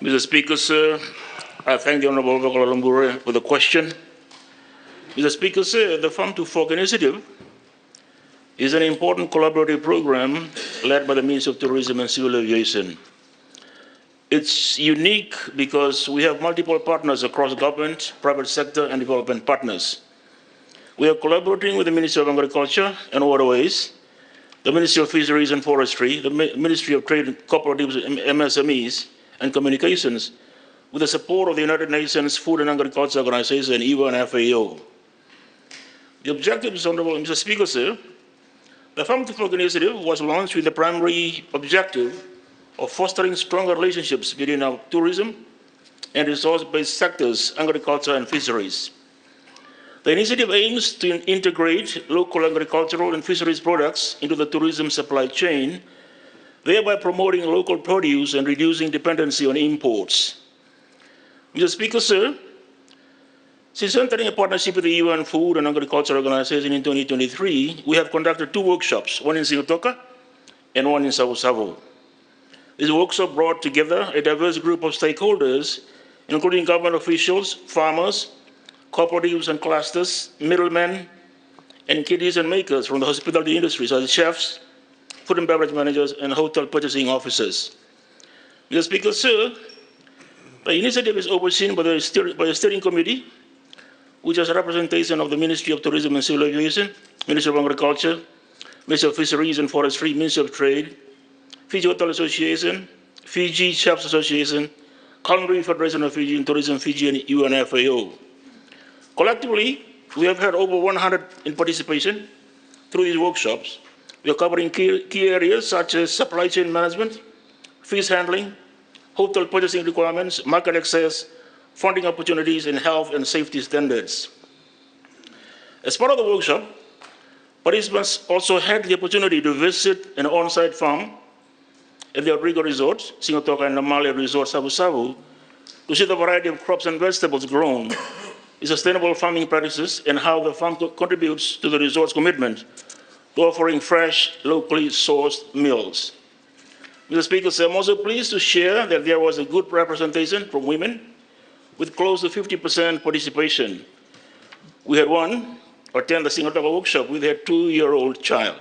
Mr. Speaker, sir, I thank the Honorable Viliame for the question. Mr. Speaker, sir, the Farm to Fork initiative is an important collaborative program led by the Ministry of Tourism and Civil Aviation. It's unique because we have multiple partners across government, private sector, and development partners. We are collaborating with the Ministry of Agriculture and Waterways, the Ministry of Fisheries and Forestry, the Ministry of Trade, Cooperatives, MSMEs, and Communications, with the support of the United Nations Food and Agriculture Organization and UN FAO. The objectives, Honorable Mr. Speaker, sir, the Farm to Fork initiative was launched with the primary objective of fostering stronger relationships between our tourism and resource-based sectors, agriculture and fisheries. The initiative aims to integrate local agricultural and fisheries products into the tourism supply chain, thereby promoting local produce and reducing dependency on imports. Mr. Speaker, sir, since entering a partnership with the UN Food and Agriculture Organization in 2023, we have conducted 2 workshops, one in Sigatoka and one in Savo. This workshop brought together a diverse group of stakeholders, including government officials, farmers, cooperatives and clusters, middlemen, and key decision makers from the hospitality industry, such as chefs, food and beverage managers, and hotel purchasing officers. Mr. Speaker, sir, the initiative is overseen by the steering committee, which has a representation of the Ministry of Tourism and Civil Aviation, Ministry of Agriculture, Ministry of Fisheries and Forestry, Ministry of Trade, Fiji Hotel Association, Fiji Chefs Association, Culinary Federation of Fiji and Tourism Fiji, and UNFAO. Collectively, we have had over 100 in participation through these workshops. We are covering key areas such as supply chain management, fish handling, hotel purchasing requirements, market access, funding opportunities, and health and safety standards. As part of the workshop, participants also had the opportunity to visit an on-site farm at the Rodrigo Resort, Sigatoka and Namalia Resort, Savu, to see the variety of crops and vegetables grown, the sustainable farming practices, and how the farm contributes to the resort's commitment to offering fresh, locally sourced meals. Mr. Speaker, I'm also pleased to share that there was a good representation from women, with close to 50% participation. We had one attend the Sigatoka workshop with her 2-year-old child.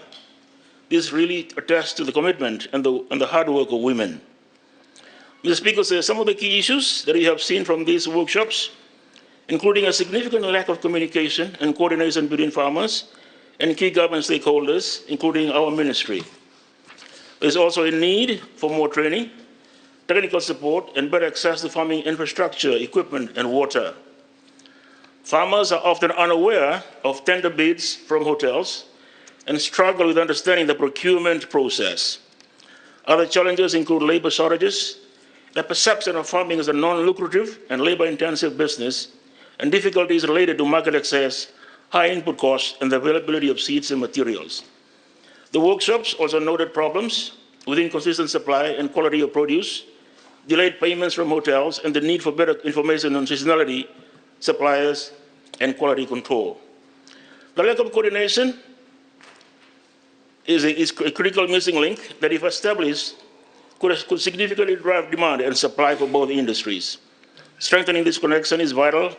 This really attests to the commitment and the hard work of women. Mr. Speaker, some of the key issues that we have seen from these workshops, including a significant lack of communication and coordination between farmers and key government stakeholders, including our ministry. There's also a need for more training, technical support, and better access to farming infrastructure, equipment, and water. Farmers are often unaware of tender bids from hotels and struggle with understanding the procurement process. Other challenges include labor shortages, the perception of farming as a non-lucrative and labor-intensive business, and difficulties related to market access, high input costs, and the availability of seeds and materials. The workshops also noted problems with inconsistent supply and quality of produce, delayed payments from hotels, and the need for better information on seasonality, suppliers, and quality control. The lack of coordination is a critical missing link that, if established, could significantly drive demand and supply for both industries. Strengthening this connection is vital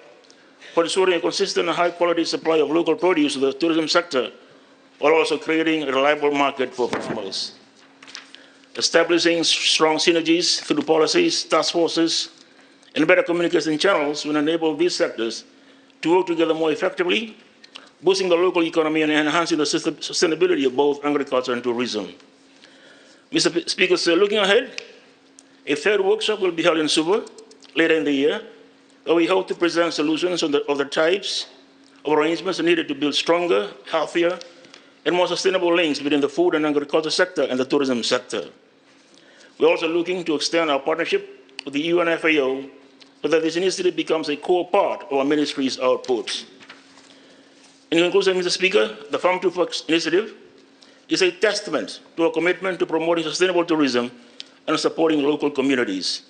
for ensuring a consistent and high-quality supply of local produce to the tourism sector, while also creating a reliable market for farmers. Establishing strong synergies through policies, task forces, and better communication channels will enable these sectors to work together more effectively, boosting the local economy and enhancing the sustainability of both agriculture and tourism. Mr. Speaker, looking ahead, a 3rd workshop will be held in Suva later in the year, where we hope to present solutions on the types of arrangements needed to build stronger, healthier, and more sustainable links between the food and agriculture sector and the tourism sector. We're also looking to extend our partnership with the UNFAO so that this initiative becomes a core part of our ministry's outputs. In conclusion, Mr. Speaker, the Farm to Fork initiative is a testament to our commitment to promoting sustainable tourism and supporting local communities.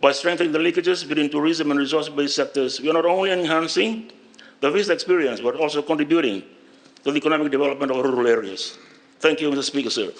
By strengthening the linkages between tourism and resource-based sectors, we are not only enhancing the visitor experience, but also contributing to the economic development of rural areas. Thank you, Mr. Speaker, sir.